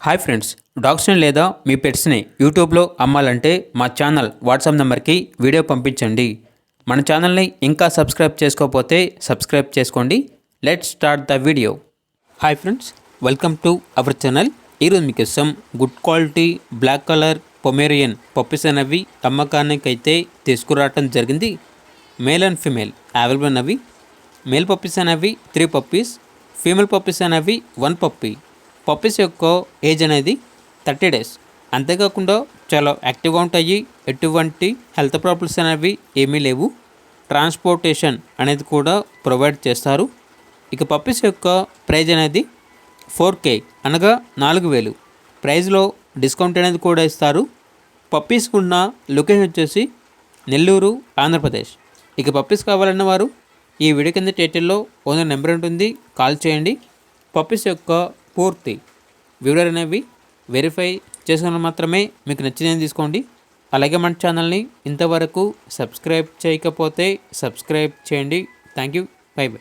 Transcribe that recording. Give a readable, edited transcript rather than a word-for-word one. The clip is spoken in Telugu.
హాయ్ ఫ్రెండ్స్, డాగ్స్ని లేదా మీ పెట్స్ని యూట్యూబ్లో అమ్మాలంటే మా ఛానల్ వాట్సాప్ నెంబర్కి వీడియో పంపించండి. మన ఛానల్ని ఇంకా సబ్స్క్రైబ్ చేసుకోకపోతే సబ్స్క్రైబ్ చేసుకోండి. Let's start the video. Hi friends, welcome to our channel. ఈరోజు మీకోసం good quality black colour Pomeranian puppies అనేవి అమ్మకానికైతే తీసుకురావటం జరిగింది. మేల్ అండ్ ఫీమేల్ అవైలబుల్ అనేవి. మేల్ పప్పీస్ అనేవి 3 పప్పీస్, ఫీమేల్ పప్పీస్ అనేవి 1 పప్పీ. పప్పీస్ యొక్క ఏజ్ అనేది 30 డేస్. అంతేకాకుండా చాలా యాక్టివ్గా ఉంటాయి. ఎటువంటి హెల్త్ ప్రాబ్లమ్స్ అనేవి ఏమీ లేవు. ట్రాన్స్పోర్టేషన్ అనేది కూడా ప్రొవైడ్ చేస్తారు. ఇక పప్పీస్ యొక్క ప్రైజ్ అనేది 4K అనగా 4,000. ప్రైజ్లో డిస్కౌంట్ అనేది కూడా ఇస్తారు. పప్పీస్కి ఉన్న లొకేషన్ వచ్చేసి నెల్లూరు, ఆంధ్రప్రదేశ్. ఇక పప్పీస్ కావాలన్న వారు ఈ వీడియో కింద టైటిల్లో ఓనర్ నెంబర్ ఉంటుంది, కాల్ చేయండి. పప్పీస్ యొక్క పూర్తి వివరాలు అనేవి వెరిఫై చేసుకుని మాత్రమే మీకు నచ్చినది తీసుకోండి. అలాగే మన ఛానల్ని ఇంతవరకు సబ్స్క్రైబ్ చేయకపోతే సబ్స్క్రైబ్ చేయండి. Thank you. By by.